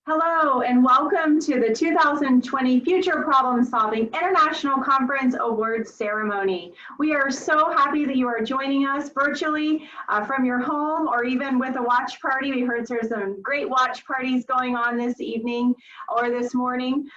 Hello and welcome to the 2020 Future Problem Solving International Conference Awards Ceremony. We are so happy that you are joining us virtually from your home or even with a watch party. We heard there's some great watch parties going on this evening or this morning.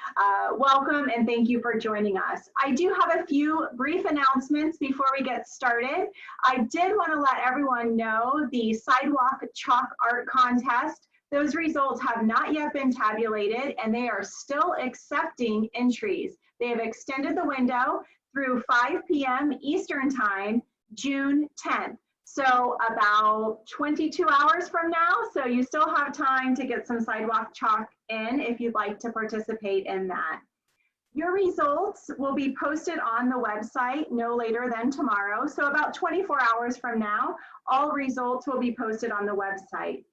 Welcome and thank you for joining us. I do have a few brief announcements before we get started. I did want to let everyone know the Sidewalk Chalk Art Contest. Those results have not yet been tabulated and they are still accepting entries. They have extended the window through 5 p.m. Eastern Time, June 10th. So about 22 hours from now, so you still have time to get some sidewalk chalk in if you'd like to participate in that. Your results will be posted on the website no later than tomorrow. So about 24 hours from now, all results will be posted on the website.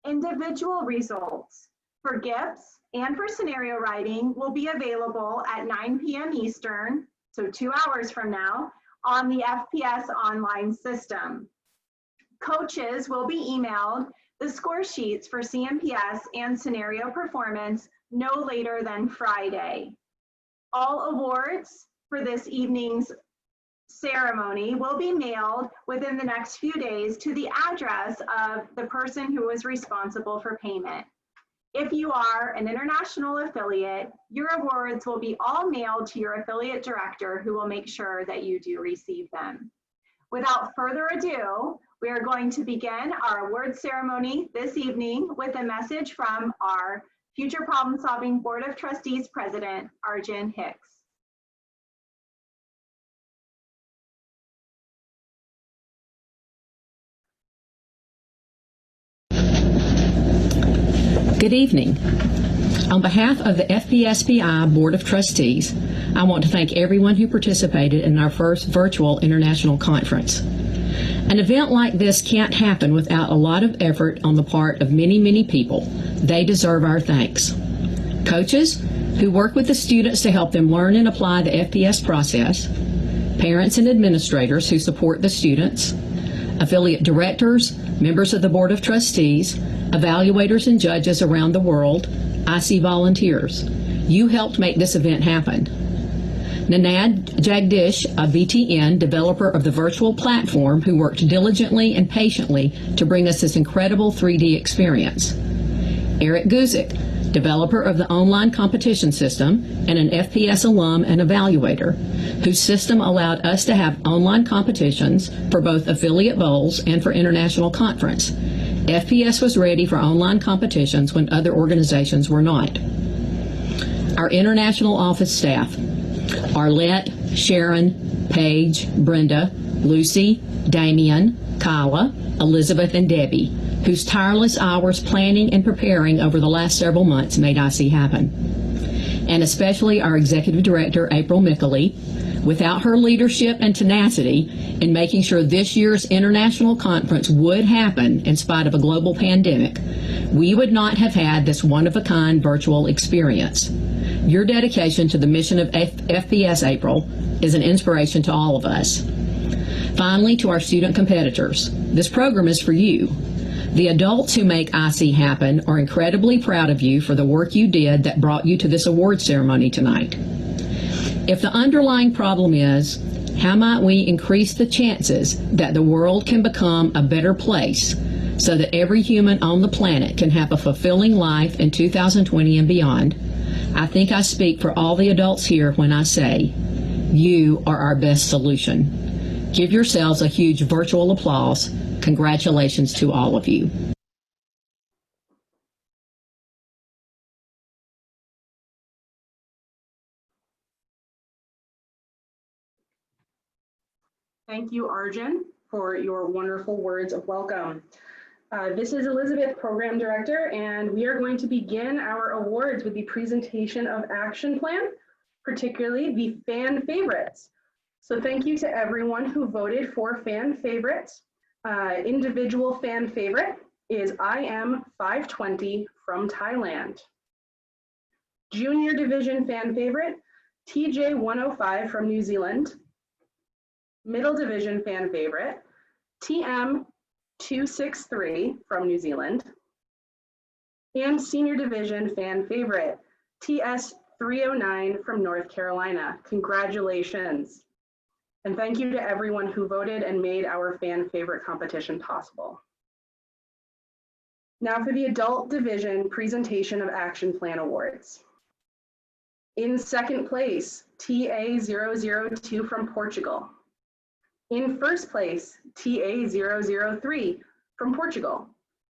Individual results for GIPS and for scenario writing will be available at 9 p.m. Eastern, so 2 hours from now, on the FPS online system. Coaches will be emailed the score sheets for CmPS and scenario performance no later than Friday. All awards for this evening's ceremony will be mailed within the next few days to the address of the person who was responsible for payment. If you are an international affiliate, your awards will be all mailed to your affiliate director who will make sure that you do receive them. Without further ado, we are going to begin our awards ceremony this evening with a message from our Future Problem Solving Board of Trustees President, Arjun Hicks. Good evening. On behalf of the FBSBI Board of Trustees, I want to thank everyone who participated in our first virtual international conference. An event like this can't happen without a lot of effort on the part of many, many people. They deserve our thanks. Coaches who work with the students to help them learn and apply the FPS process, parents and administrators who support the students, affiliate directors, members of the Board of Trustees, evaluators and judges around the world, IC volunteers. You helped make this event happen. Nanad Jagdish, a VTN developer of the virtual platform who worked diligently and patiently to bring us this incredible 3D experience. Eric Guzik, developer of the online competition system and an FPS alum and evaluator, whose system allowed us to have online competitions for both affiliate bowls and for international conference. FPS was ready for online competitions when other organizations were not. Our international office staff, Arlette, Sharon, Paige, Brenda, Lucy, Damien, Kyla, Elizabeth, and Debbie, whose tireless hours planning and preparing over the last several months made IC happen. And especially our Executive Director, April Mickley. Without her leadership and tenacity in making sure this year's international conference would happen in spite of a global pandemic, we would not have had this one-of-a-kind virtual experience. Your dedication to the mission of FPS, April, is an inspiration to all of us. Finally, to our student competitors, this program is for you. The adults who make IC happen are incredibly proud of you for the work you did that brought you to this award ceremony tonight. If the underlying problem is, how might we increase the chances that the world can become a better place so that every human on the planet can have a fulfilling life in 2020 and beyond, I think I speak for all the adults here when I say, you are our best solution. Give yourselves a huge virtual applause. Congratulations to all of you. Thank you, Arjun, for your wonderful words of welcome. This is Elizabeth, Program Director, and we are going to begin our awards with the presentation of action plan, particularly the fan favorites. So thank you to everyone who voted for fan favorites. Individual fan favorite is IM520 from Thailand. Junior Division fan favorite, TJ105 from New Zealand. Middle Division fan favorite, TM263 from New Zealand. and Senior Division Fan Favorite, TS 309 from North Carolina. Congratulations. And thank you to everyone who voted and made our Fan Favorite competition possible. Now for the Adult Division Presentation of Action Plan Awards. In second place, TA002 from Portugal. In first place, TA003 from Portugal.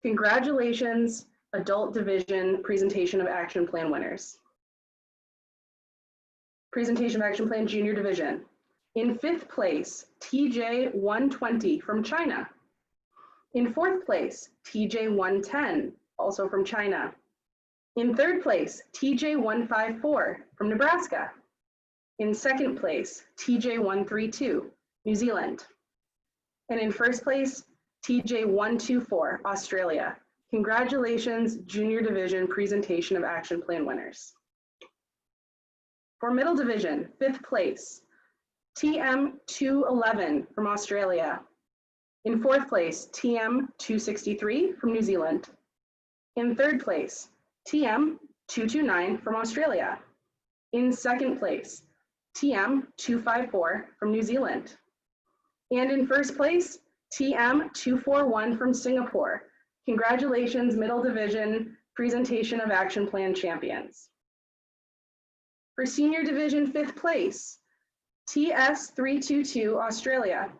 Congratulations, Adult Division Presentation of Action Plan winners. Presentation of Action Plan Junior Division. In fifth place, TJ120 from China. In fourth place, TJ110, also from China. In third place, TJ154 from Nebraska. In second place, TJ132, New Zealand. And in first place, TJ124, Australia. Congratulations, Junior Division Presentation of Action Plan winners. For Middle Division, fifth place, TM211 from Australia. In fourth place, TM263 from New Zealand. In third place, TM229 from Australia. In second place, TM254 from New Zealand. And in first place, TM241 from Singapore. Congratulations, Middle Division Presentation of Action Plan champions. For Senior Division, fifth place, TS322 Australia.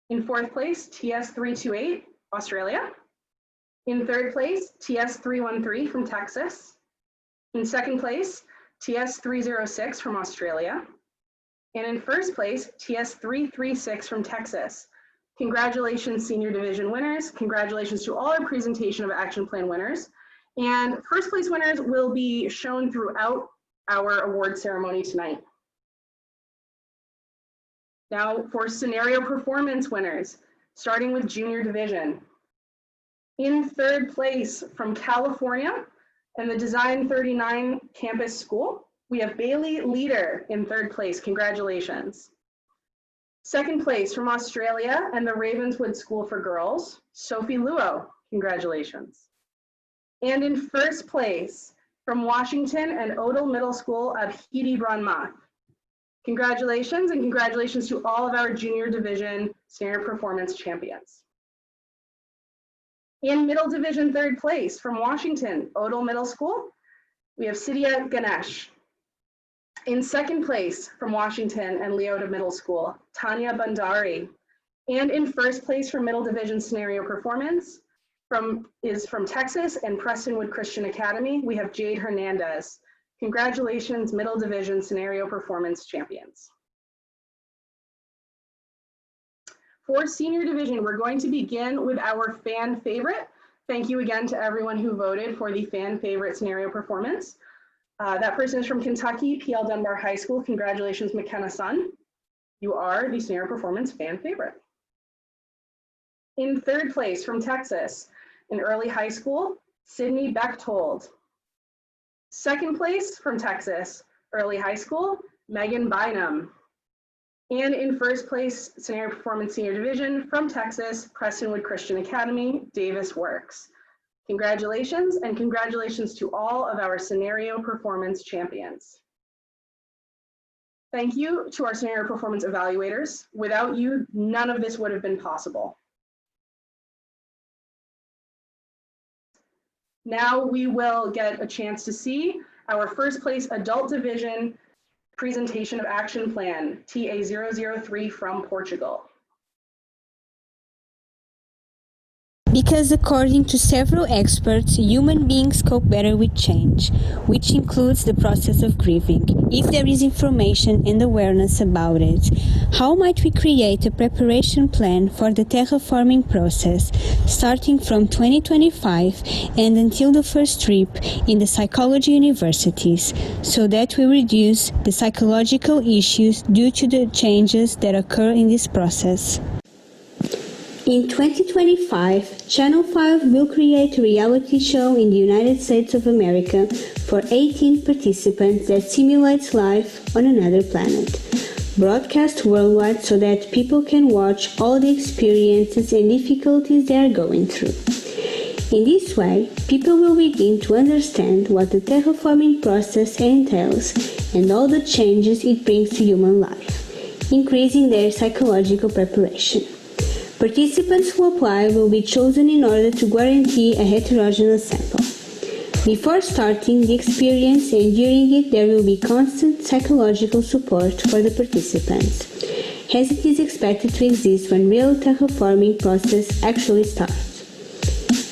In fourth place, TS328 Australia. In third place, TS313 from Texas. In second place, TS306 from Australia. And in first place, TS336 from Texas. Congratulations, Senior Division winners. Congratulations to all our Presentation of Action Plan winners. And first place winners will be shown throughout our award ceremony tonight. Now for Scenario Performance winners, starting with Junior Division. In third place from California and the Design 39 campus school, we have Bailey Leader in third place. Congratulations. Second place from Australia and the Ravenswood School for Girls, Sophie Luo. Congratulations. And in first place from Washington and Odell Middle School of Hidi Branmath. Congratulations, and congratulations to all of our Junior Division Scenario Performance champions. In Middle Division, third place from Washington, Odell Middle School, we have Sidya Ganesh. In second place from Washington and Leota Middle School, Tanya Bandari. And in first place for Middle Division Scenario Performance is from Texas and Prestonwood Christian Academy, we have Jade Hernandez. Congratulations, Middle Division Scenario Performance champions. For Senior Division, we're going to begin with our Fan Favorite. Thank you again to everyone who voted for the Fan Favorite Scenario Performance. That person is from Kentucky, P.L. Dunbar High School. Congratulations, McKenna Sun. You are the Scenario Performance Fan Favorite. In third place from Texas, in early high school, Sydney Bechtold. Second place from Texas, early high school, Megan Bynum. And in first place, Scenario Performance Senior Division from Texas, Prestonwood Christian Academy, Davis Works. Congratulations, and congratulations to all of our Scenario Performance champions. Thank you to our Scenario Performance Evaluators. Without you, none of this would have been possible. Now we will get a chance to see our first place Adult Division Presentation of Action Plan, TA003 from Portugal. Because according to several experts, human beings cope better with change, which includes the process of grieving, if there is information and awareness about it. How might we create a preparation plan for the terraforming process, starting from 2025 and until the first trip in the psychology universities, so that we reduce the psychological issues due to the changes that occur in this process? In 2025, Channel 5 will create a reality show in the United States of America for 18 participants that simulates life on another planet. Broadcast worldwide so that people can watch all the experiences and difficulties they are going through. In this way, people will begin to understand what the terraforming process entails and all the changes it brings to human life, increasing their psychological preparation. Participants who apply will be chosen in order to guarantee a heterogeneous sample. Before starting the experience and during it, there will be constant psychological support for the participants, as it is expected to exist when real terraforming process actually starts.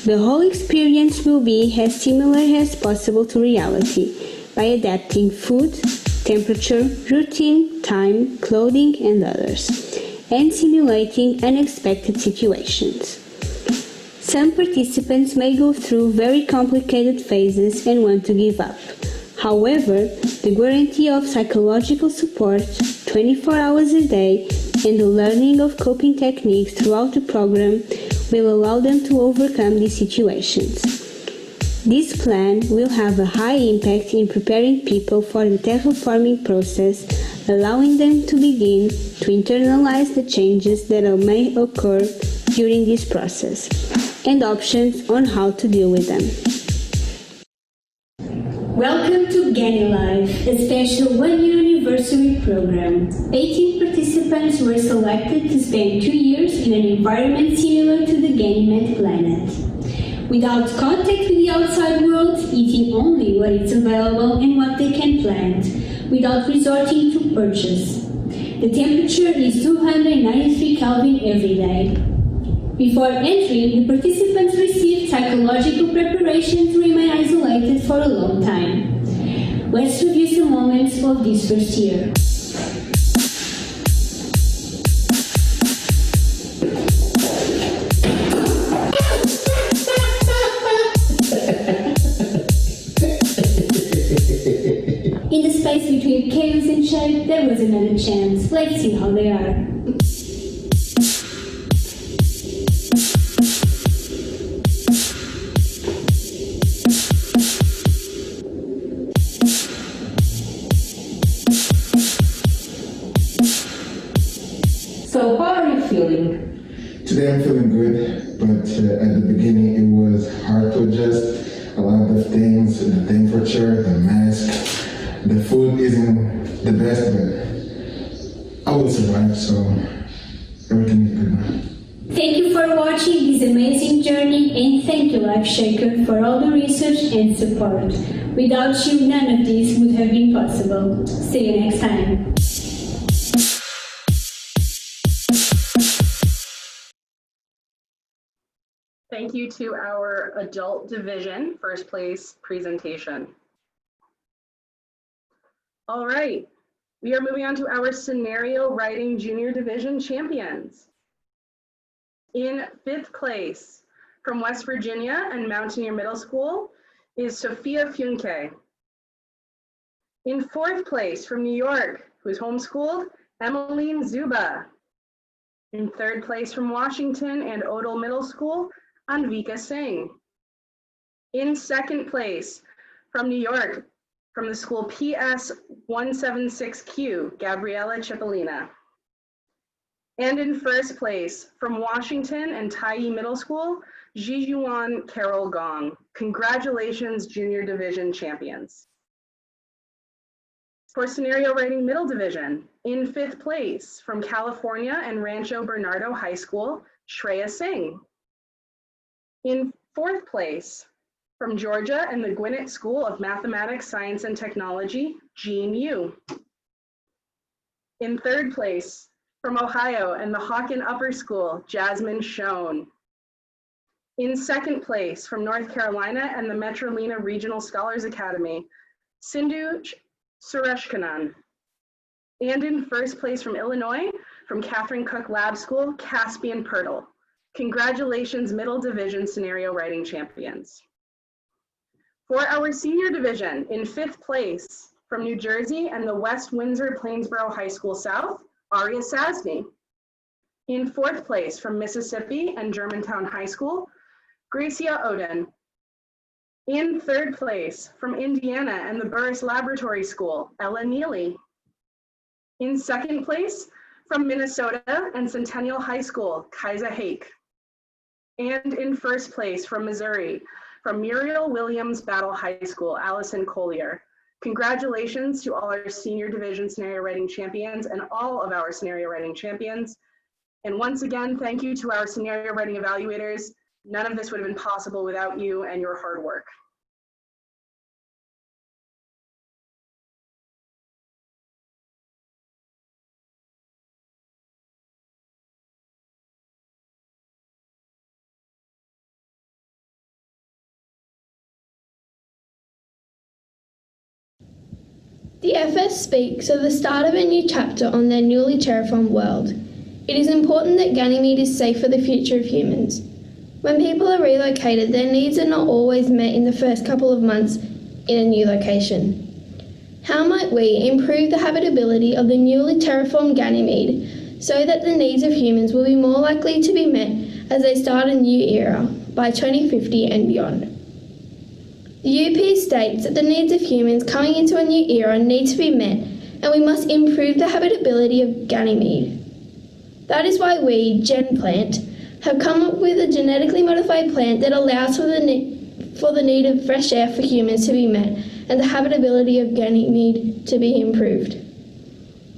The whole experience will be as similar as possible to reality by adapting food, temperature, routine, time, clothing, and others, and simulating unexpected situations. Some participants may go through very complicated phases and want to give up. However, the guarantee of psychological support 24 hours a day and the learning of coping techniques throughout the program will allow them to overcome these situations. This plan will have a high impact in preparing people for the terraforming process, allowing them to begin to internalize the changes that may occur during this process and options on how to deal with them. Welcome to GANI Life, a special one-year anniversary program. 18 participants were selected to spend 2 years in an environment similar to the Ganymede planet. Without contact with the outside world, eating only what is available and what they can plant, without resorting to purchase. The temperature is 293 Kelvin every day. Before entering, the participants received psychological preparation to remain isolated for a long time. Let's review some moments of this first year. In the space between chaos and shape, there was another chance. Let's see how they are. So how are you feeling? Today I'm feeling good, but at the beginning it was hard to adjust. A lot of things, the temperature, the mask, the food isn't the best, but I will survive, so everything is good now. Thank you for watching this amazing journey, and thank you, Life Shaker, for all the research and support. Without you, none of this would have been possible. See you next time. Thank you to our adult division, first place presentation. All right, we are moving on to our scenario writing junior division champions. In 5th place from West Virginia and Mountaineer Middle School is Sophia Funke. In 4th place from New York, who's homeschooled, Emmeline Zuba. In 3rd place from Washington and Odell Middle School, Anvika Singh. In 2nd place from New York, from the school PS 176Q, Gabriela Cipollina. And in 1st place from Washington and Taiyi Middle School, Jijuan Carol Gong. Congratulations, junior division champions. For scenario writing middle division, in 5th place from California and Rancho Bernardo High School, Shreya Singh. In 4th place from Georgia and the Gwinnett School of Mathematics, Science, and Technology, Jean Yu. In 3rd place from Ohio and the Hawken Upper School, Jasmine Schoen. In 2nd place from North Carolina and the Metrolina Regional Scholars Academy, Sindhu Sureshkanan. And in 1st place from Illinois, from Catherine Cook Lab School, Caspian Pirtle. Congratulations, middle division scenario writing champions. For our senior division, in 5th place from New Jersey and the West Windsor Plainsboro High School South, Aria Sasny. In 4th place from Mississippi and Germantown High School, Gracia Oden. In 3rd place from Indiana and the Burris Laboratory School, Ella Neely. In 2nd place from Minnesota and Centennial High School, Kaisa Hake. And in first place from Missouri, from Muriel Williams Battle High School, Allison Collier. Congratulations to all our senior division scenario writing champions and all of our scenario writing champions. And once again, thank you to our scenario writing evaluators. None of this would have been possible without you and your hard work. The FS speaks of the start of a new chapter on their newly terraformed world. It is important that Ganymede is safe for the future of humans. When people are relocated, their needs are not always met in the first couple of months in a new location. How might we improve the habitability of the newly terraformed Ganymede so that the needs of humans will be more likely to be met as they start a new era by 2050 and beyond? The UP states that the needs of humans coming into a new era need to be met, and we must improve the habitability of Ganymede. That is why we, GenPlant, have come up with a genetically modified plant that allows for the need of fresh air for humans to be met and the habitability of Ganymede to be improved.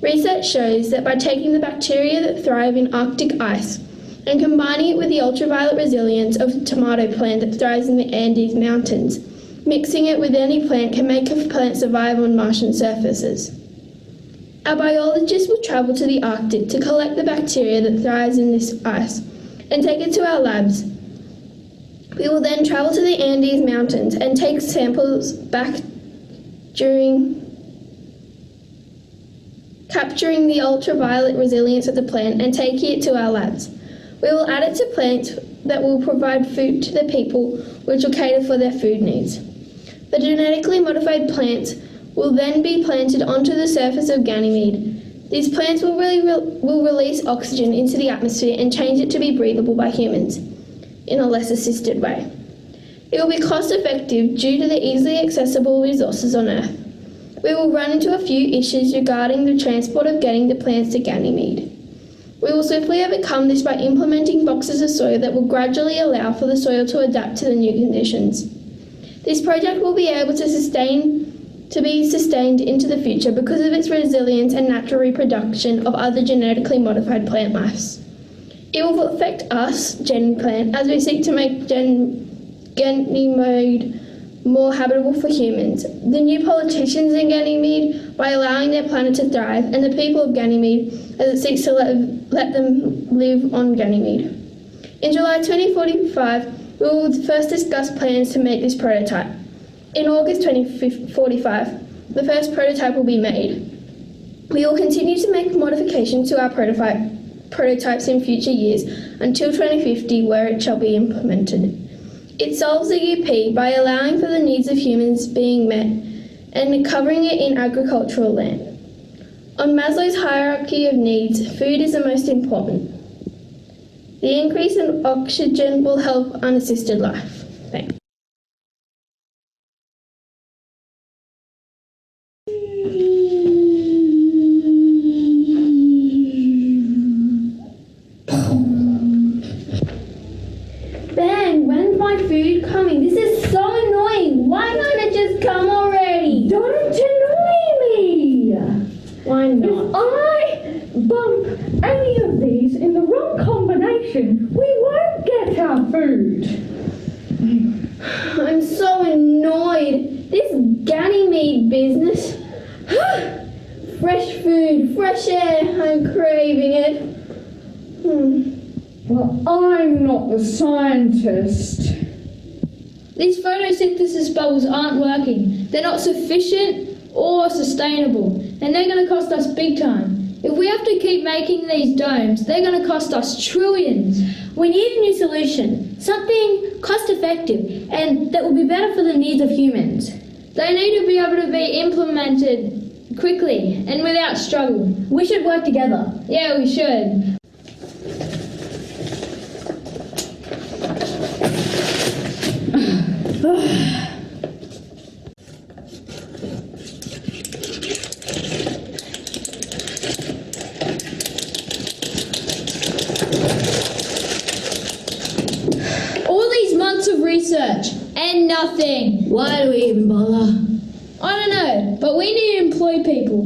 Research shows that by taking the bacteria that thrive in Arctic ice and combining it with the ultraviolet resilience of a tomato plant that thrives in the Andes Mountains, mixing it with any plant can make a plant survive on Martian surfaces. Our biologists will travel to the Arctic to collect the bacteria that thrives in this ice and take it to our labs. We will then travel to the Andes Mountains and take samples back capturing the ultraviolet resilience of the plant and taking it to our labs. We will add it to plants that will provide food to the people, which will cater for their food needs. The genetically modified plants will then be planted onto the surface of Ganymede. These plants will release oxygen into the atmosphere and change it to be breathable by humans in a less assisted way. It will be cost effective due to the easily accessible resources on Earth. We will run into a few issues regarding the transport of getting the plants to Ganymede. We will swiftly overcome this by implementing boxes of soil that will gradually allow for the soil to adapt to the new conditions. This project will be able to be sustained into the future because of its resilience and natural reproduction of other genetically modified plant lives. It will affect us, GenPlant, as we seek to make Ganymede more habitable for humans, the new politicians in Ganymede by allowing their planet to thrive, and the people of Ganymede as it seeks to let them live on Ganymede. In July 2045, we will first discuss plans to make this prototype. In August 2045, the first prototype will be made. We will continue to make modifications to our prototypes in future years until 2050, where it shall be implemented. It solves the UP by allowing for the needs of humans being met and covering it in agricultural land. On Maslow's hierarchy of needs, food is the most important. The increase in oxygen will help unassisted life. Thanks. Ben, when's my food coming? This is so annoying. Why can't it just come already? Don't annoy me. Why not? If I bump any of these in the wrong combination, we won't get our food. I'm so annoyed. This Ganymede business. Fresh food, fresh air. I'm craving it. Well, I'm not the scientist. These photosynthesis bubbles aren't working. They're not sufficient or sustainable, and they're going to cost us big time. If we have to keep making these domes, they're going to cost us trillions. We need a new solution, something cost-effective, and that will be better for the needs of humans. They need to be able to be implemented quickly and without struggle. We should work together. Yeah, we should. and nothing. Why do we even bother? I don't know, but we need to employ people.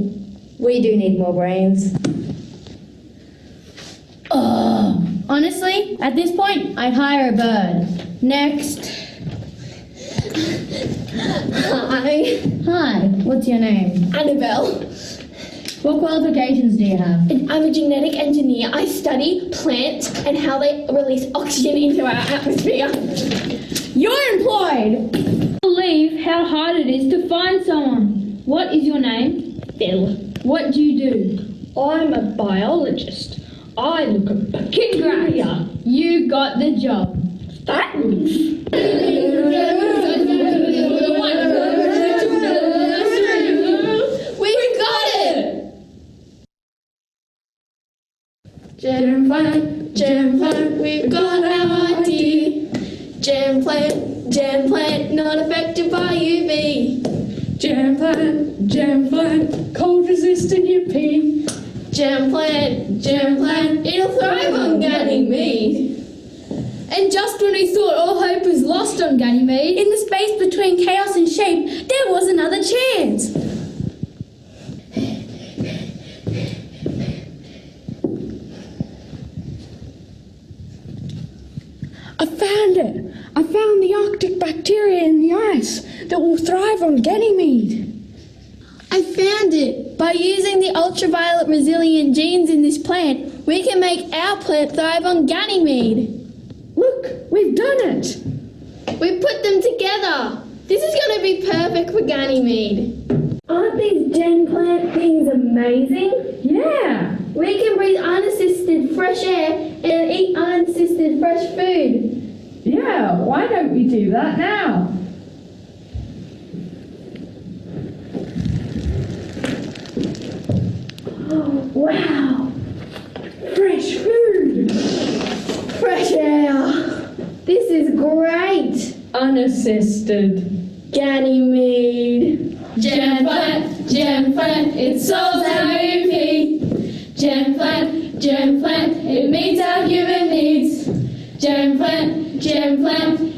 We do need more brains. Honestly, at this point, I'd hire a bird. Next. Hi, what's your name? Annabelle, What qualifications do you have? I'm a genetic engineer. I study plants and how they release oxygen into our atmosphere. You're employed! I can't believe how hard it is to find someone. What is your name? Phil, What do you do? I'm a biologist. I look at Congrats! You got the job. Thanks. We got it! Gem plant, we've got our ID. Gem plant, not affected by UV. Gem plant, cold resistant yippee. Gem plant, it'll thrive on Ganymede. And just when we thought all hope was lost on Ganymede, In the space between chaos and shape, there was another chance. I found it. I found the Arctic bacteria in the ice that will thrive on Ganymede. I found it. By using the ultraviolet resilient genes in this plant, we can make our plant thrive on Ganymede. Look, we've done it. We put them together. This is going to be perfect for Ganymede. aren't these gen plant things amazing? Yeah. We can breathe unassisted fresh air and eat unassisted fresh food. Yeah, why don't we do that now? Oh, wow. Fresh food. Fresh air. This is great. Unassisted. Ganymede. Gen plant, it solves our UP. Gen plant, it meets our human needs. Gen plant,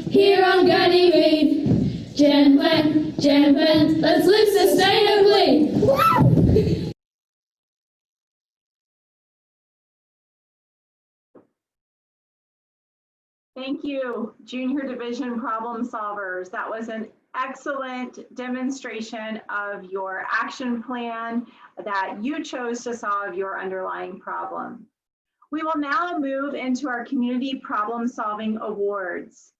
here on Ganymede. Gen plant, let's live sustainably. Woo! Thank you, Junior Division problem solvers. That was an excellent demonstration of your action plan that you chose to solve your underlying problem. We will now move into our community problem solving awards.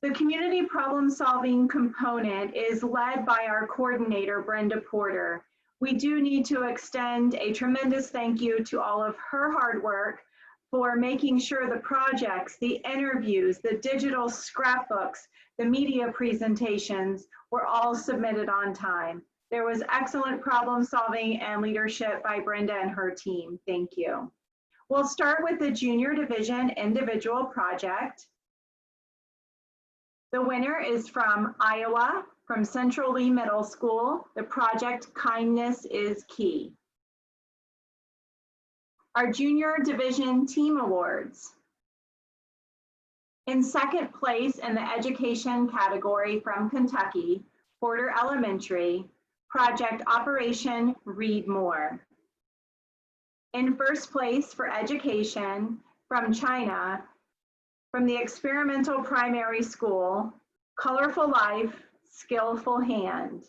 The community problem solving component is led by our coordinator, Brenda Porter. We do need to extend a tremendous thank you to all of her hard work for making sure the projects, the interviews, the digital scrapbooks, the media presentations were all submitted on time. There was excellent problem solving and leadership by Brenda and her team. Thank you. We'll start with the Junior Division individual project. The winner is from Iowa, from Central Lee Middle School. The project Kindness is Key. Our Junior Division Team Awards. In second place in the education category from Kentucky, Porter Elementary, project Operation Read More. In first place for education from China, from the Experimental Primary School, Colorful Life, Skillful Hand.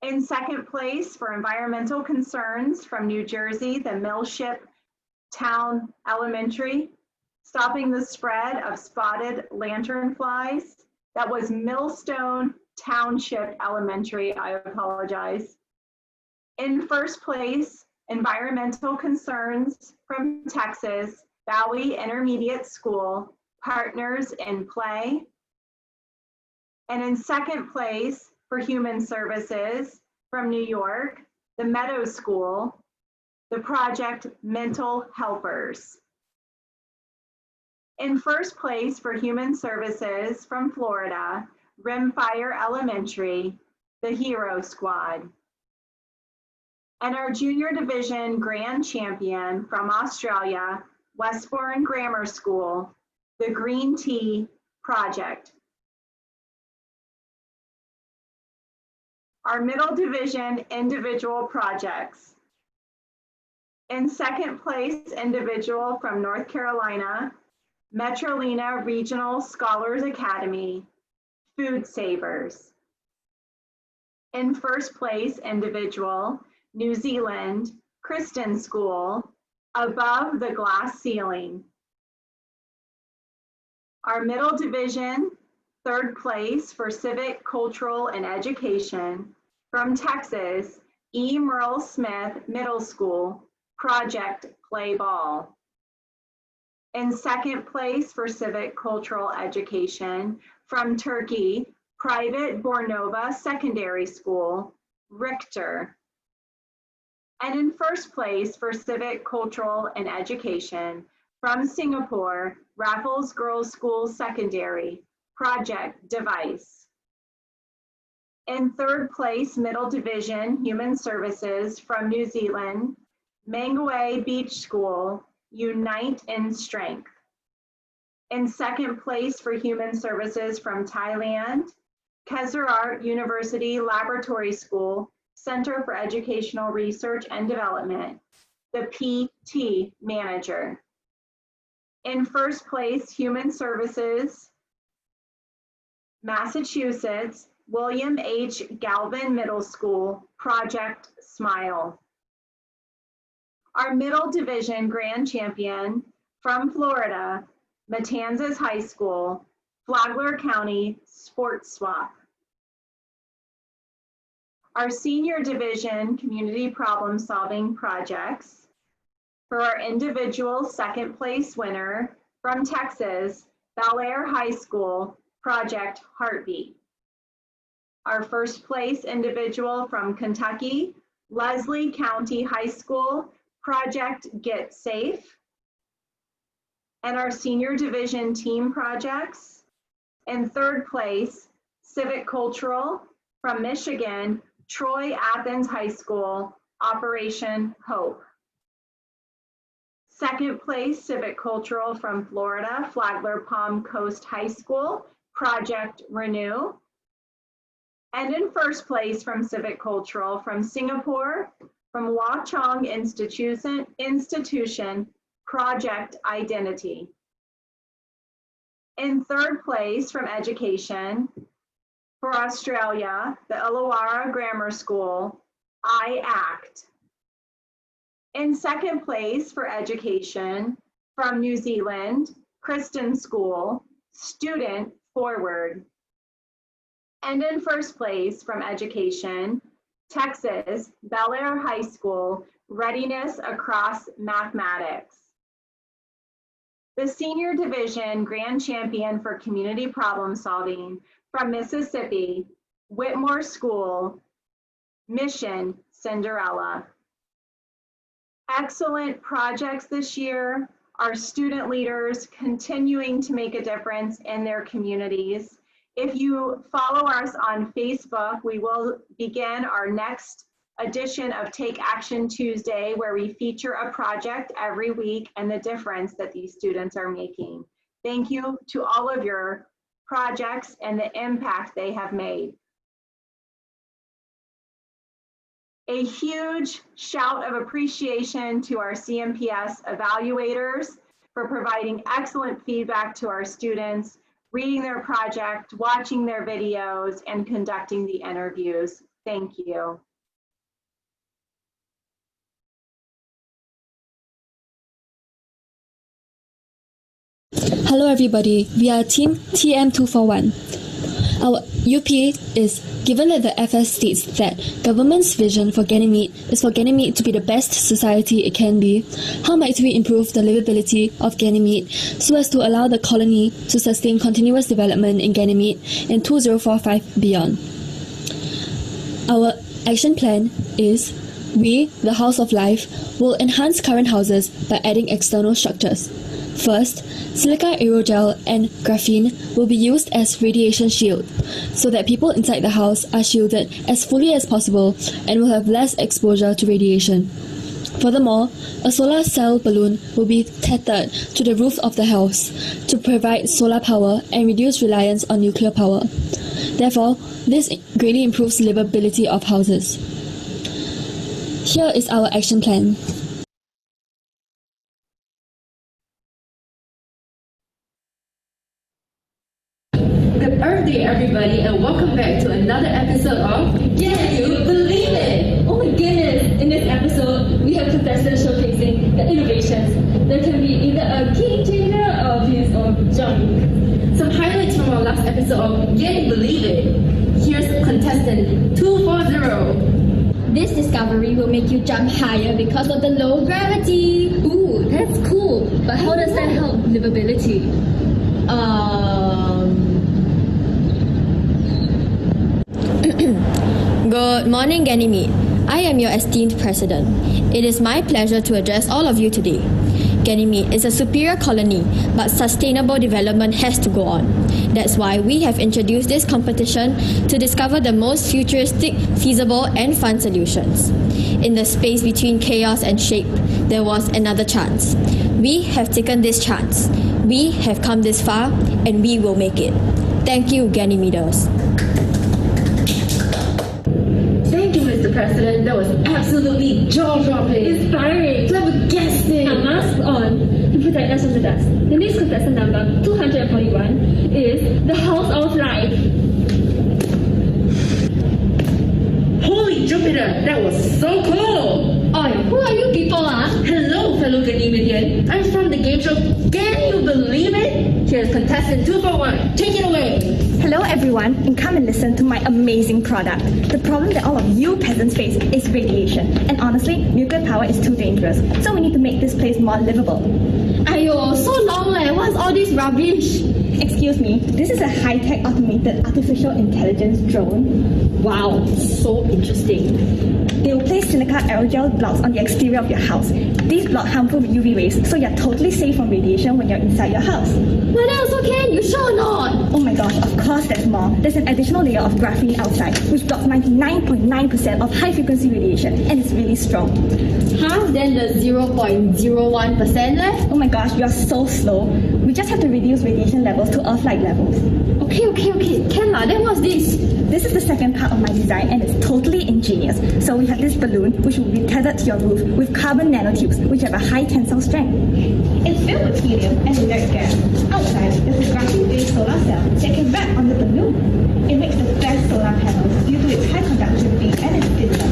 In second place for environmental concerns from New Jersey, the Millship Town Elementary, stopping the spread of spotted lanternflies. That was Millstone Township Elementary, I apologize. In first place, environmental concerns from Texas, Valley Intermediate School, Partners in Play. And in second place for human services from New York, the Meadows School, the project Mental Helpers. In first place for human services from Florida, Rimfire Elementary, the Hero Squad. And our Junior Division Grand Champion from Australia, Westbourne Grammar School, the Green Tea Project. Our middle division individual projects. In second place, individual from North Carolina, Metrolina Regional Scholars Academy, Food Savers. In first place, individual, New Zealand, Kristen School, Above the Glass Ceiling. Our middle division, third place for Civic, Cultural, and Education, from Texas, E. Merle Smith Middle School, Project Play Ball. In second place for Civic, Cultural, Education, from Turkey, Private Bornova Secondary School, Richter. And in first place for Civic, Cultural, and Education, from Singapore, Raffles Girls' School Secondary, Project Device. In third place, Middle Division, Human Services, from New Zealand, Mangawe Beach School, Unite in Strength. In second place for Human Services, from Thailand, Kesarat University Laboratory School, Center for Educational Research and Development, the PT Manager. In first place, Human Services, Massachusetts, William H. Galvin Middle School, Project Smile. Our middle division grand champion from Florida, Matanzas High School, Flagler County Sports Swap. Our senior division community problem solving projects, for our individual second place winner from Texas, Bel Air High School, Project Heartbeat. Our first place individual from Kentucky, Leslie County High School, Project Get Safe. And our senior division team projects, in third place, Civic Cultural from Michigan, Troy Athens High School, Operation Hope. Second place, Civic Cultural from Florida, Flagler Palm Coast High School, Project Renew. And in first place from Civic Cultural from Singapore, from Hua Chong Institution, Project Identity. In third place from Education, for Australia, the Illawarra Grammar School, I Act. In second place for Education, from New Zealand, Kristen School, Student Forward. And in first place from Education, Texas, Bel Air High School, Readiness Across Mathematics. The senior division grand champion for community problem solving from Mississippi, Whitmore School, Mission Cinderella. Excellent projects this year. Our student leaders continuing to make a difference in their communities. If you follow us on Facebook, we will begin our next edition of Take Action Tuesday, where we feature a project every week and the difference that these students are making. Thank you to all of your projects and the impact they have made. A huge shout of appreciation to our CmPS evaluators for providing excellent feedback to our students, reading their project, watching their videos, and conducting the interviews. Thank you. Hello everybody, we are Team TM241. Our UP is, given that the FS states that government's vision for Ganymede is for Ganymede to be the best society it can be, how might we improve the livability of Ganymede so as to allow the colony to sustain continuous development in Ganymede in 2045 beyond? Our action plan is, we, the House of Life, will enhance current houses by adding external structures. First, silica aerogel and graphene will be used as radiation shield, so that people inside the house are shielded as fully as possible and will have less exposure to radiation. Furthermore, a solar cell balloon will be tethered to the roof of the house to provide solar power and reduce reliance on nuclear power. Therefore, this greatly improves livability of houses. Here is our action plan. Good Earth Day, everybody, and welcome back to another episode of Can You Believe It? Oh my goodness! In this episode, we have contestants showcasing the innovations. There can be either a game changer or a piece of junk. Some highlights from our last episode of Can You Believe It? Here's contestant 240. This discovery will make you jump higher because of the low gravity. Ooh, that's cool. But how does that help livability? Good morning, Ganymede. I am your esteemed president. It is my pleasure to address all of you today. Ganymede is a superior colony, but sustainable development has to go on. That's why we have introduced this competition to discover the most futuristic, feasible, and fun solutions. In the space between chaos and shape, there was another chance. We have taken this chance. We have come this far, and we will make it. Thank you, Ganymeders. Thank you, Mr. President. That was absolutely jaw-dropping. Inspiring. Flabbergasting. A mask on to protect us from the dust. The next contestant number 241 is the House of Life. Holy Jupiter, that was so cool. Oi, who are you people, Hello, fellow Ganymedian. I'm from the game show Can You Believe It? Here's contestant 241. Take it away. Hello everyone, and come and listen to my amazing product. The problem that all of you peasants face is radiation. And honestly, nuclear power is too dangerous. So we need to make this place more livable. Ayo, so long what's all this rubbish? Excuse me, this is a high-tech automated artificial intelligence drone. Wow, so interesting. They will place silica aerogel blocks on the exterior of your house. These block harmful UV rays, so you're totally safe from radiation when you're inside your house. What else can you sure not? Oh my gosh, of course there's more. There's an additional layer of graphene outside, which blocks 99.9% of high-frequency radiation, and it's really strong. Then the 0.01% left? Oh my gosh, you're so slow. We just have to reduce radiation levels to Earth-like levels. Okay. Can lah. Then what's this? This is the second part of my design, and it's totally ingenious. So we have this balloon, which will be tethered to your roof with carbon nanotubes, which have a high tensile strength. It's filled with helium and inert gas. Outside, there's a graphene-based solar cell that can wrap on the balloon. It makes the best solar panels due to its high conductivity and its thinness.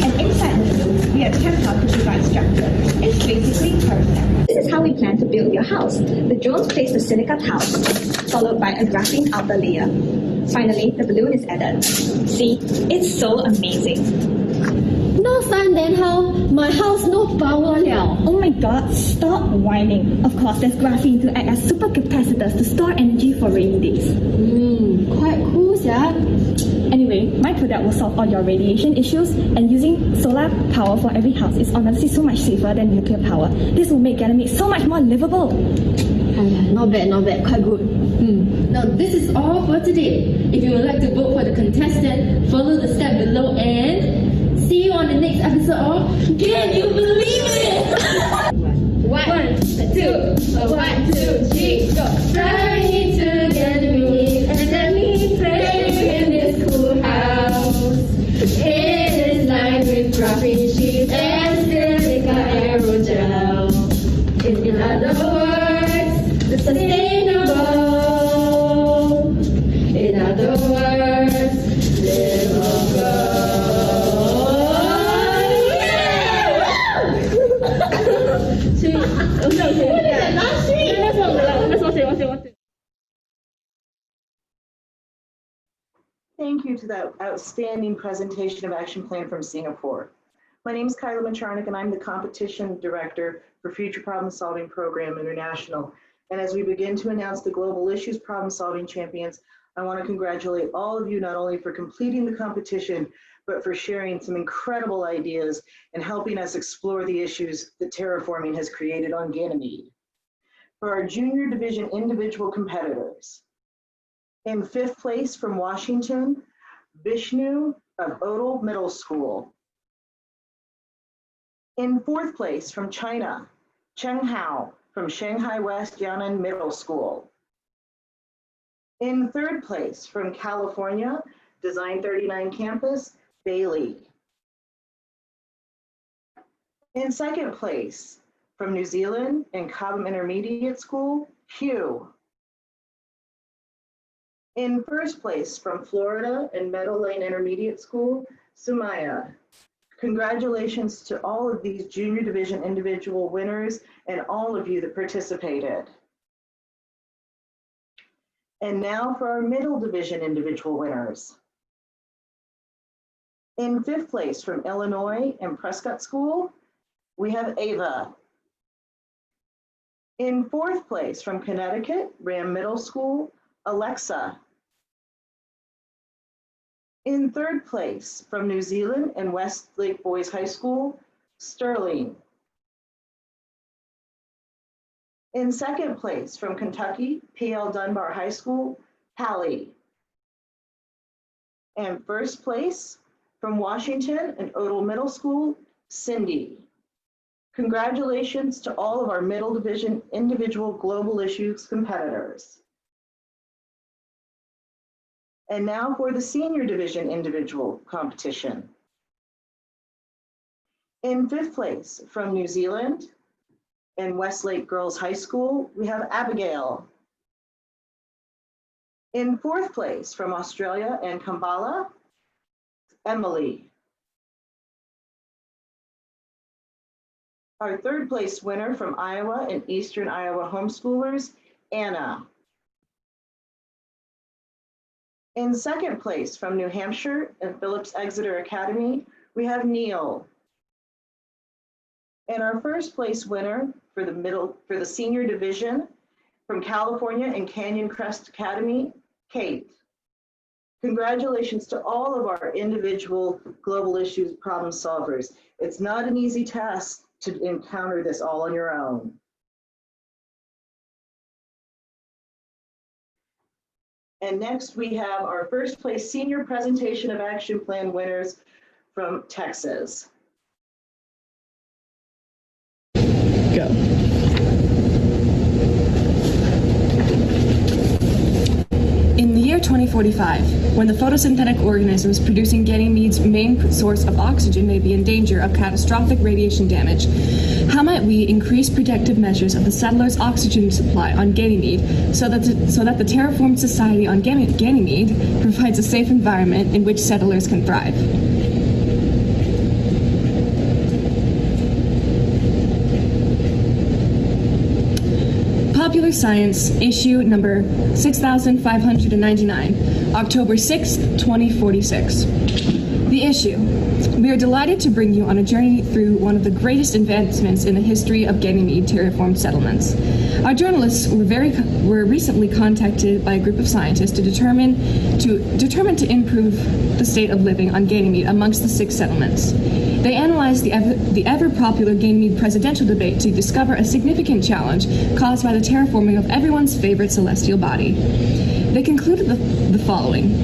And inside the balloon, we have Kevlar to provide structure. It's basically perfect. This is how we plan to build your house. The drones place the silica tiles, followed by a graphene outer layer. Finally, the balloon is added. See, it's so amazing. No sun, then how? My house no power liao. Oh my god, stop whining. Of course, there's graphene to act as supercapacitors to store energy for rainy days. Quite cool, yeah. Anyway, my product will solve all your radiation issues, and using solar power for every house is honestly so much safer than nuclear power. This will make Ganymede so much more livable. Not bad, quite good. Now, this is all for today. If you would like to vote for the contestant, follow the step below and see you on the next episode of Can You Believe It? One, two, three, go. Flying together, and let me play in this cool house. It is lined with graphene sheets and silica aerogel. In other words, the sustainable. In other words, livable. Thank you to that outstanding presentation of Action Plan from Singapore. My name is Kyla Macharnik, and I'm the Competition Director for Future Problem Solving Program International. And as we begin to announce the Global Issues Problem Solving Champions, I want to congratulate all of you not only for completing the competition, but for sharing some incredible ideas and helping us explore the issues that terraforming has created on Ganymede. For our Junior Division individual competitors, in 5th place from Washington, Vishnu of Odal Middle School. In 4th place from China, Cheng Hao from Shanghai West Yan'an Middle School. In third place, from California, Design 39 campus, Bailey. In second place, from New Zealand and Cobham Intermediate School, Hugh. In first place, from Florida and Meadow Lane Intermediate School, Sumaya. Congratulations to all of these junior division individual winners and all of you that participated. And now for our middle division individual winners. In fifth place, from Illinois and Prescott School, we have Ava. In fourth place, from Connecticut, Ram Middle School, Alexa. In third place, from New Zealand and Westlake Boys High School, Sterling. In second place, from Kentucky, P.L. Dunbar High School, Hallie. And first place, from Washington and Odell Middle School, Cindy. Congratulations to all of our middle division individual global issues competitors. And now for the senior division individual competition. In fifth place, from New Zealand and Westlake Girls High School, we have Abigail. In fourth place, from Australia and Kampala, Emily. Our third place winner from Iowa and Eastern Iowa homeschoolers, Anna. In second place, from New Hampshire and Phillips Exeter Academy, we have Neil. And our first place winner for the senior division from California and Canyon Crest Academy, Kate. Congratulations to all of our individual global issues problem solvers. It's not an easy task to encounter this all on your own. And next we have our first place senior presentation of action plan winners from Texas. Go. In the year 2045, when the photosynthetic organisms producing Ganymede's main source of oxygen may be in danger of catastrophic radiation damage, how might we increase protective measures of the settlers' oxygen supply on Ganymede so that the terraformed society on Ganymede provides a safe environment in which settlers can thrive? Popular Science, issue number 6599, October 6, 2046. The issue: we are delighted to bring you on a journey through one of the greatest advancements in the history of Ganymede terraformed settlements. Our journalists were recently contacted by a group of scientists determined to improve the state of living on Ganymede amongst the 6 settlements. They analyzed the ever-popular Ganymede presidential debate to discover a significant challenge caused by the terraforming of everyone's favorite celestial body. They concluded the following.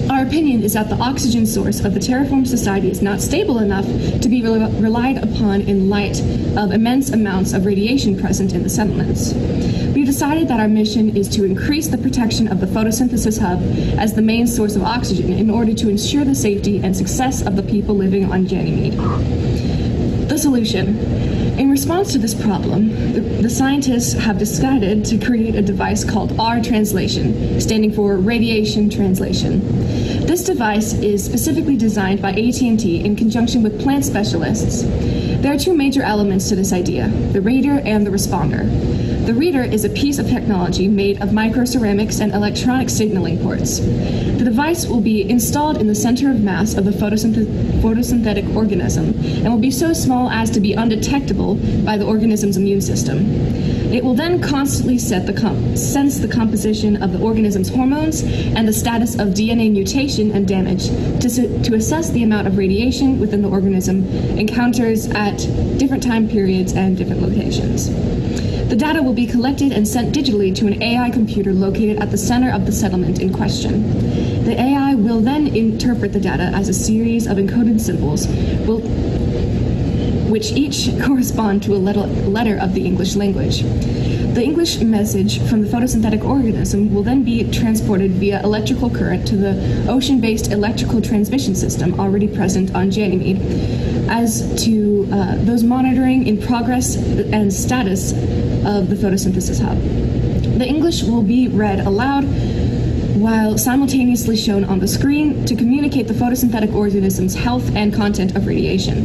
Our opinion is that the oxygen source of the terraformed society is not stable enough to be relied upon in light of immense amounts of radiation present in the settlements. We've decided that our mission is to increase the protection of the photosynthesis hub as the main source of oxygen in order to ensure the safety and success of the people living on Ganymede. The solution. In response to this problem, the scientists have decided to create a device called R-Translation, standing for Radiation Translation. This device is specifically designed by AT&T in conjunction with plant specialists. There are 2 major elements to this idea: the reader and the responder. The reader is a piece of technology made of microceramics and electronic signaling ports. The device will be installed in the center of mass of the photosynthetic organism and will be so small as to be undetectable by the organism's immune system. It will then constantly sense the composition of the organism's hormones and the status of DNA mutation and damage to assess the amount of radiation within the organism encounters at different time periods and different locations. The data will be collected and sent digitally to an AI computer located at the center of the settlement in question. The AI will then interpret the data as a series of encoded symbols, which each correspond to a letter of the English language. The English message from the photosynthetic organism will then be transported via electrical current to the ocean-based electrical transmission system already present on Ganymede, as to those monitoring in progress and status of the photosynthesis hub. The English will be read aloud while simultaneously shown on the screen to communicate the photosynthetic organism's health and content of radiation.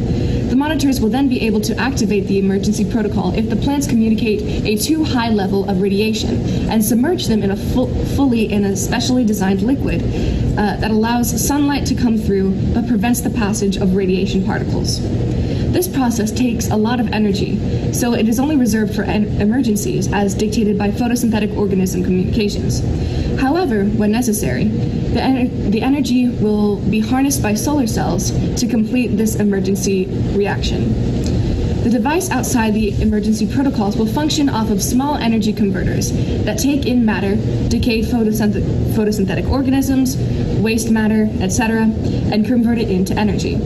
The monitors will then be able to activate the emergency protocol if the plants communicate a too high level of radiation and submerge them in a fully in a specially designed liquid that allows sunlight to come through but prevents the passage of radiation particles. This process takes a lot of energy, so it is only reserved for emergencies as dictated by photosynthetic organism communications. However, when necessary, the energy will be harnessed by solar cells to complete this emergency reaction. The device outside the emergency protocols will function off of small energy converters that take in matter, decayed photosynthetic organisms, waste matter, etc., and convert it into energy.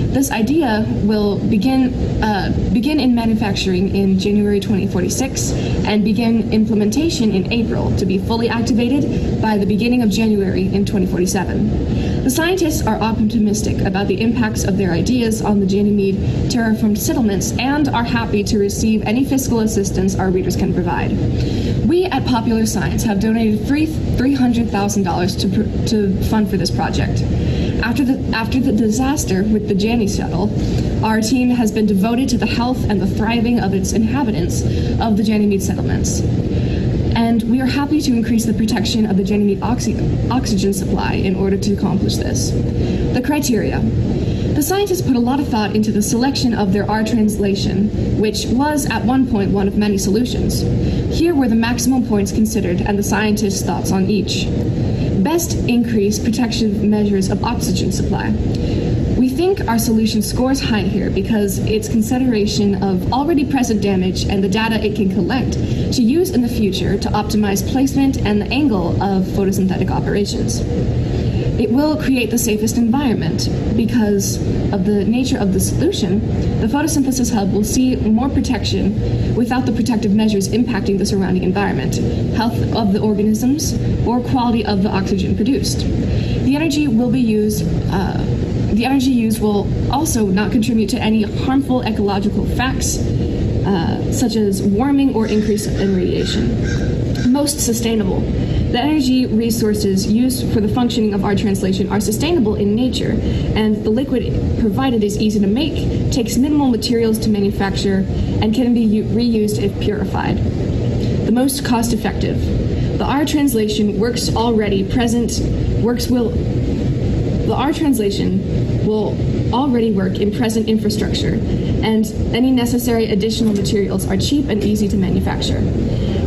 This idea will begin in manufacturing in January 2046 and begin implementation in April to be fully activated by the beginning of January in 2047. The scientists are optimistic about the impacts of their ideas on the Ganymede terraformed settlements and are happy to receive any fiscal assistance our readers can provide. We at Popular Science have donated $300,000 to fund for this project. After the disaster with the Jani shuttle, our team has been devoted to the health and the thriving of its inhabitants of the Ganymede settlements. And we are happy to increase the protection of the Ganymede oxygen supply in order to accomplish this. The criteria. The scientists put a lot of thought into the selection of their R translation, which was at one point one of many solutions. Here were the maximum points considered and the scientists' thoughts on each. Best increase protection measures of oxygen supply. We think our solution scores high here because its consideration of already present damage and the data it can collect to use in the future to optimize placement and the angle of photosynthetic operations. It will create the safest environment because of the nature of the solution. The photosynthesis hub will see more protection without the protective measures impacting the surrounding environment, health of the organisms, or quality of the oxygen produced. The energy used will also not contribute to any harmful ecological effects, such as warming or increase in radiation. Most sustainable. The energy resources used for the functioning of our translation are sustainable in nature, and the liquid provided is easy to make, takes minimal materials to manufacture, and can be reused if purified. The most cost-effective. The R translation will already work in present infrastructure, and any necessary additional materials are cheap and easy to manufacture.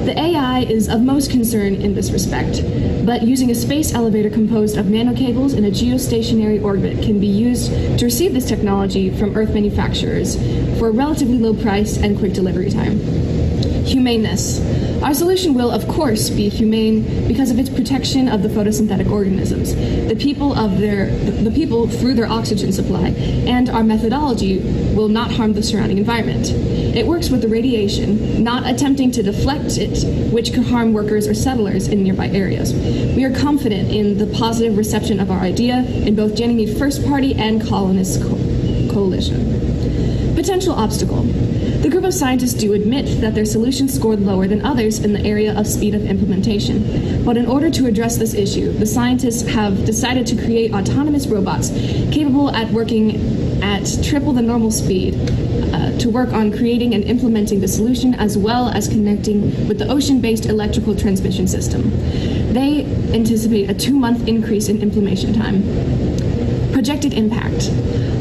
The AI is of most concern in this respect, but using a space elevator composed of nanocables in a geostationary orbit can be used to receive this technology from Earth manufacturers for a relatively low price and quick delivery time. Humaneness. Our solution will, of course, be humane because of its protection of the photosynthetic organisms, the people through their oxygen supply, and our methodology will not harm the surrounding environment. It works with the radiation, not attempting to deflect it, which could harm workers or settlers in nearby areas. We are confident in the positive reception of our idea in both Ganymede First Party and Colonist Coalition. Potential obstacle. The group of scientists do admit that their solution scored lower than others in the area of speed of implementation. But in order to address this issue, the scientists have decided to create autonomous robots capable at working at triple the normal speed to work on creating and implementing the solution as well as connecting with the ocean-based electrical transmission system. They anticipate a 2-month increase in implementation time. Projected impact.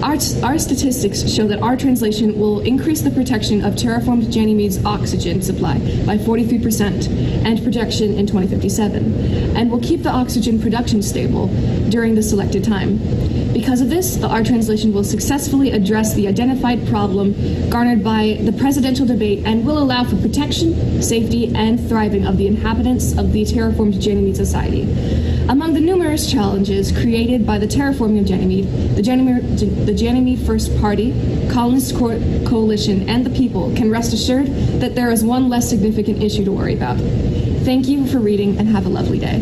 Our statistics show that our translation will increase the protection of terraformed Ganymede's oxygen supply by 43% and projection in 2057, and will keep the oxygen production stable during the selected time. Because of this, our translation will successfully address the identified problem garnered by the presidential debate and will allow for protection, safety, and thriving of the inhabitants of the terraformed Ganymede society. Among the numerous challenges created by the terraforming of Ganymede, the Ganymede First Party, Colonist Coalition, and the people can rest assured that there is one less significant issue to worry about. Thank you for reading and have a lovely day.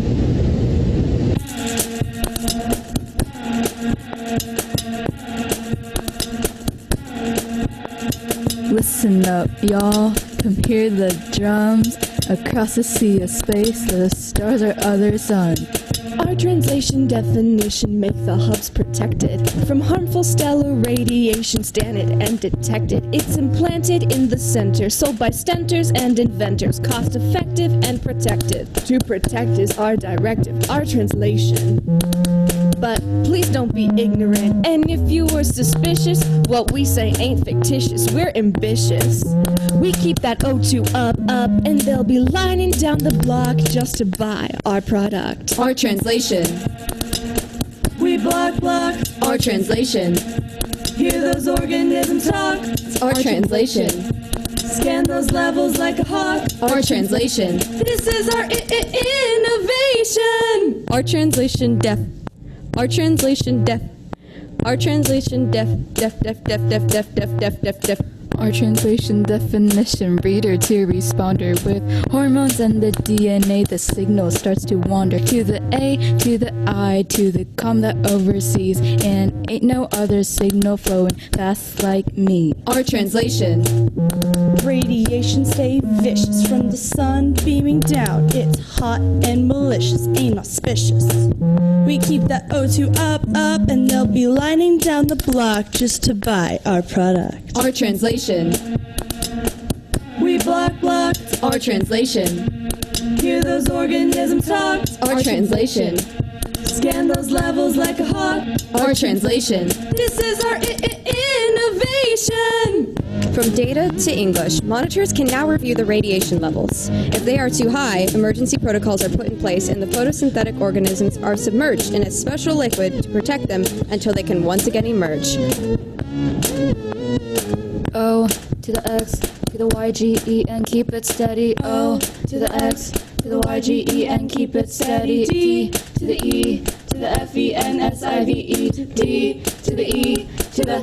Listen up, y'all. Come hear the drums across the sea of space. The stars are other sun. Our translation definition make the hubs protected from harmful stellar radiation, stand it and detect it. It's implanted in the center, sold by stentors and inventors, cost effective and protective. To protect is our directive, our translation. But please don't be ignorant, and if you were suspicious, what we say ain't fictitious, we're ambitious. We keep that O2 up, and they'll be lining down the block just to buy our product. Our translation. We block Our translation. Hear those organisms talk. Our translation. Scan those levels like a hawk. Our translation. This is our innovation. Our translation deaf. Our translation deaf. Our translation deaf. Our translation definition, reader to responder. With hormones and the DNA, the signal starts to wander to the A, to the I, to the com that oversees, and ain't no other signal flowing fast like me. Our translation. Radiation stay vicious from the sun beaming down. It's hot and malicious, ain't auspicious. We keep that O2 up, and they'll be lining down the block just to buy our product. Our translation. We block Our translation. Hear those organisms talk. Our translation. Scan those levels like a hawk. Our translation. This is our innovation. From data to English, monitors can now review the radiation levels. If they are too high, emergency protocols are put in place and the photosynthetic organisms are submerged in a special liquid to protect them until they can once again emerge. O to the X to the Y, G, E, and keep it steady. O to the X to the Y, G, E, and keep it steady. D to the E to the F, E, N, S, I, V, E. D to the E to the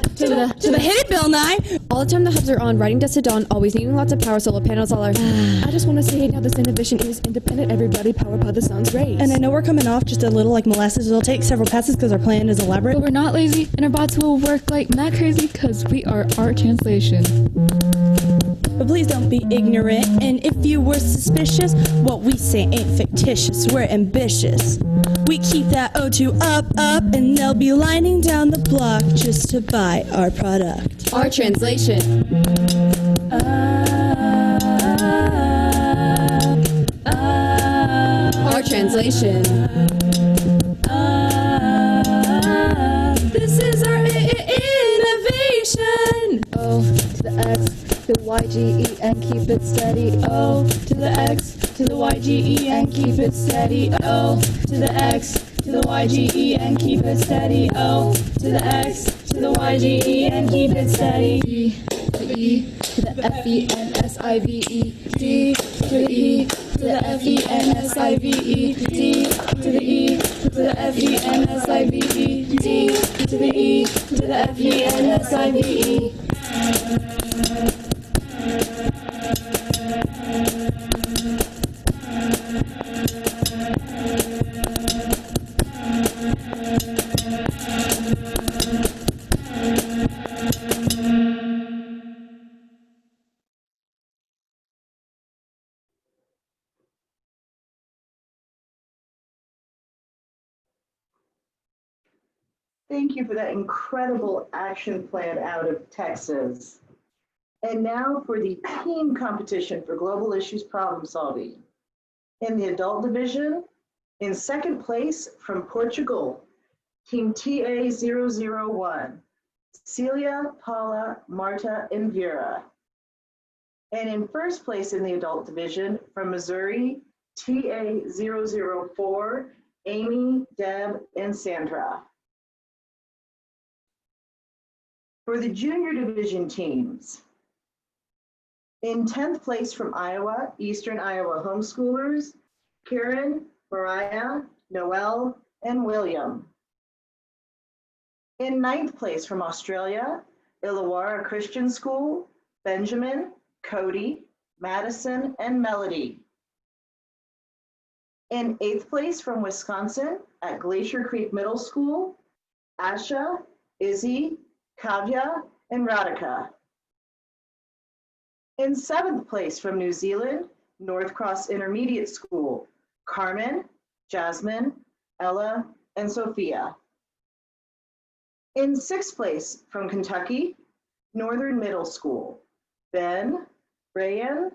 hit it, Bill Nye. All the time the hubs are on, writing dusk to dawn, always needing lots of power, solar panels all are. I just want to say how this innovation is independent, everybody, powered by the sun's rays. And I know we're coming off just a little like molasses. It'll take several passes because our plan is elaborate. But we're not lazy, and our bots will work like mad crazy because we are our translation. But please don't be ignorant, and if you were suspicious, what we say ain't fictitious, we're ambitious. We keep that O2 up, and they'll be lining down the block just to buy our product. Our translation. Our translation. This is our innovation. O to the X to the Y, G, E, and keep it steady. O to the X to the Y, G, E, and keep it steady. O to the X to the Y, G, E, and keep it steady. O to the X to the Y, G, E, and keep it steady. D to the E to the F, E, N, S, I, V, E. D to the E to the F, E, N, S, I, V, E. D to the E to the F, E, N, S, I, V, E. D to the E to the F, E, N, S, I, V, E. Thank you for that incredible action plan out of Texas. And now for the team competition for global issues problem solving. In the adult division, in second place from Portugal, team TA001, Celia, Paula, Marta, and Vera. And in first place in the adult division from Missouri, TA004, Amy, Deb, and Sandra. For the junior division teams, in 10th place from Iowa, Eastern Iowa homeschoolers, Karen, Mariah, Noel, and William. In 9th place from Australia, Illawarra Christian School, Benjamin, Cody, Madison, and Melody. In 8th place from Wisconsin at Glacier Creek Middle School, Asha, Izzy, Kavya, and Radhika. In 7th place from New Zealand, North Cross Intermediate School, Carmen, Jasmine, Ella, and Sophia. In 6th place from Kentucky, Northern Middle School, Ben, Rayan,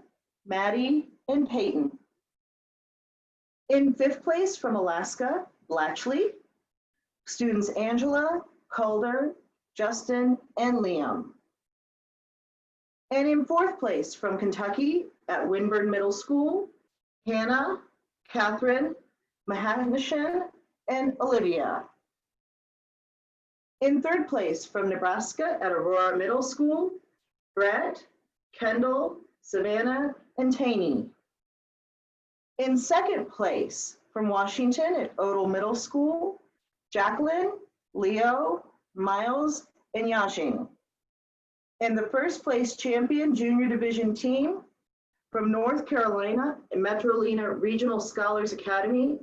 Maddie, and Peyton. In 5th place from Alaska, Blatchley, students Angela, Calder, Justin, and Liam. And in 4th place from Kentucky at Winburn Middle School, Hannah, Catherine, Mahanishan, and Olivia. In 3rd place from Nebraska at Aurora Middle School, Brett, Kendall, Savannah, and Taney. In 2nd place from Washington at Odell Middle School, Jacqueline, Leo, Miles, and Yajing. And the 1st place champion junior division team from North Carolina and Metrolina Regional Scholars Academy,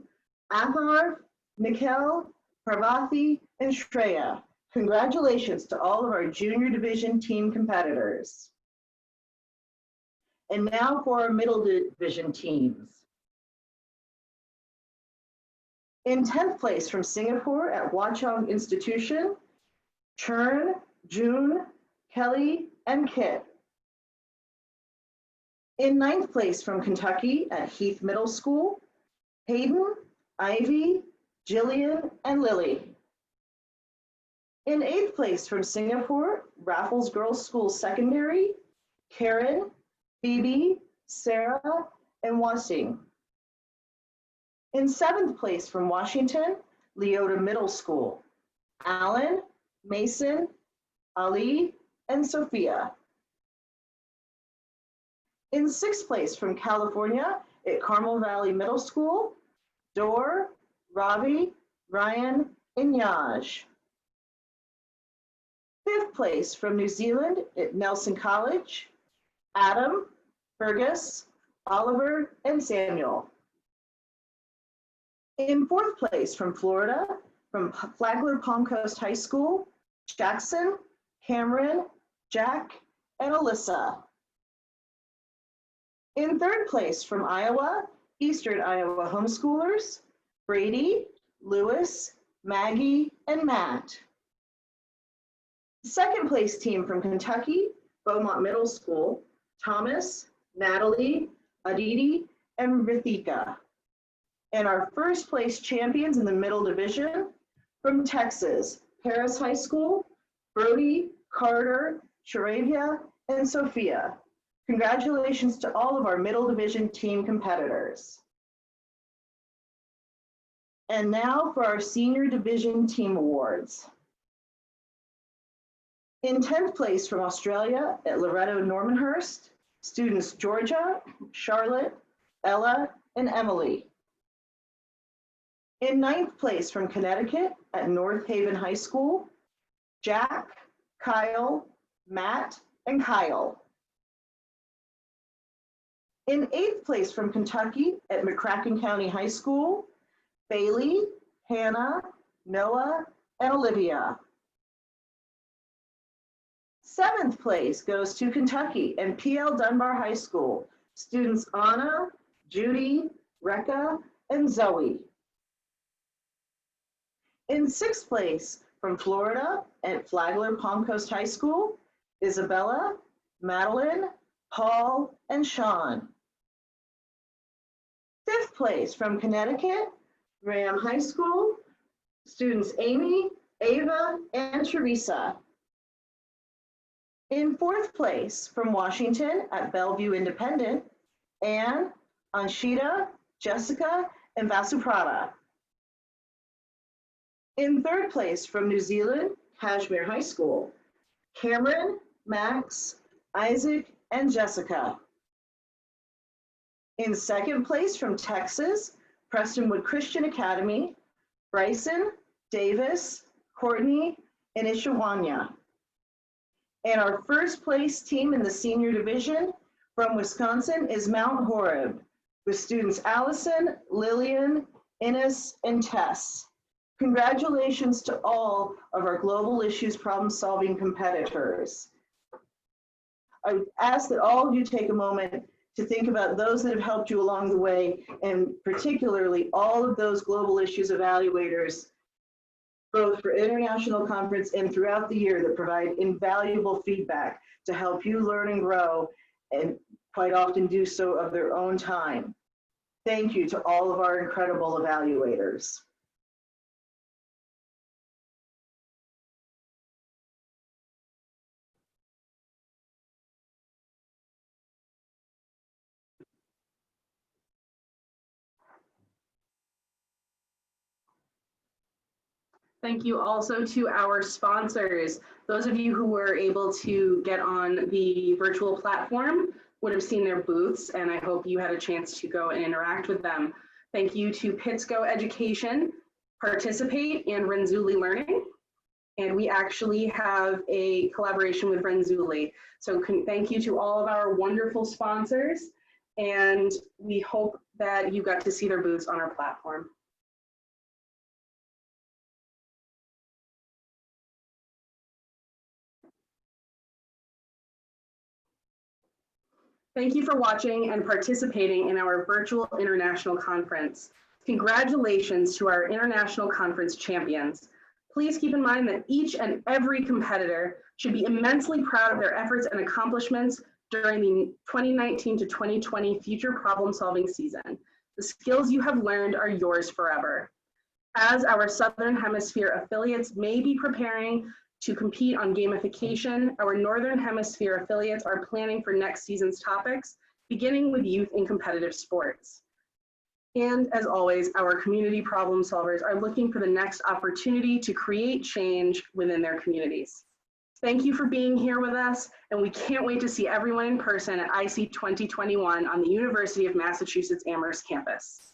Athar, Nikhil, Parvati, and Shreya. Congratulations to all of our junior division team competitors. And now for our middle division teams. In 10th place from Singapore at Watchung Institution, Chern, June, Kelly, and Kit. In 9th place from Kentucky at Heath Middle School, Hayden, Ivy, Jillian, and Lily. In 8th place from Singapore, Raffles Girls School Secondary, Karen, Phoebe, Sarah, and Wasing. In 7th place from Washington, Leota Middle School, Alan, Mason, Ali, and Sophia. In 6th place from California at Carmel Valley Middle School, Dor, Ravi, Ryan, and Yaj. 5th place from New Zealand at Nelson College, Adam, Fergus, Oliver, and Samuel. In 4th place from Florida, from Flagler Palm Coast High School, Jackson, Cameron, Jack, and Alyssa. In 3rd place from Iowa, Eastern Iowa Homeschoolers, Brady, Lewis, Maggie, and Matt. 2nd place team from Kentucky, Beaumont Middle School, Thomas, Natalie, Aditi, and Rithika. And our 1st place champions in the middle division from Texas, Paris High School, Brody, Carter, Sharavia, and Sophia. Congratulations to all of our middle division team competitors. And now for our senior division team awards. In 10th place from Australia at Loretto Normanhurst, students Georgia, Charlotte, Ella, and Emily. In 9th place from Connecticut at North Haven High School, Jack, Kyle, Matt, and Kyle. In 8th place from Kentucky at McCracken County High School, Bailey, Hannah, Noah, and Olivia. 7th place goes to Kentucky and PL Dunbar High School, students Anna, Judy, Rekha, and Zoe. In 6th place from Florida at Flagler Palm Coast High School, Isabella, Madeline, Paul, and Sean. 5th place from Connecticut, Graham High School, students Amy, Ava, and Teresa. In 4th place from Washington at Bellevue Independent, Anne, Anshita, Jessica, and Vasuprata. In 3rd place from New Zealand, Kashmir High School, Cameron, Max, Isaac, and Jessica. In 2nd place from Texas, Prestonwood Christian Academy, Bryson, Davis, Courtney, and Ishawanya. And our first place team in the senior division from Wisconsin is Mount Horeb, with students Allison, Lillian, Innes, and Tess. Congratulations to all of our Global Issues problem-solving competitors. I would ask that all of you take a moment to think about those that have helped you along the way, and particularly all of those Global Issues evaluators, both for international conference and throughout the year, that provide invaluable feedback to help you learn and grow, and quite often do so of their own time. Thank you to all of our incredible evaluators. Thank you also to our sponsors. Those of you who were able to get on the virtual platform would have seen their booths, and I hope you had a chance to go and interact with them. Thank you to Pittsco Education, Participate, and Renzulli Learning. And we actually have a collaboration with Renzulli. So thank you to all of our wonderful sponsors, and we hope that you got to see their booths on our platform. Thank you for watching and participating in our virtual international conference. Congratulations to our international conference champions. Please keep in mind that each and every competitor should be immensely proud of their efforts and accomplishments during the 2019 to 2020 future problem-solving season. The skills you have learned are yours forever. As our Southern Hemisphere affiliates may be preparing to compete on gamification, our Northern Hemisphere affiliates are planning for next season's topics, beginning with youth in competitive sports. And as always, our community problem solvers are looking for the next opportunity to create change within their communities. Thank you for being here with us, and we can't wait to see everyone in person at IC 2021 on the University of Massachusetts Amherst campus.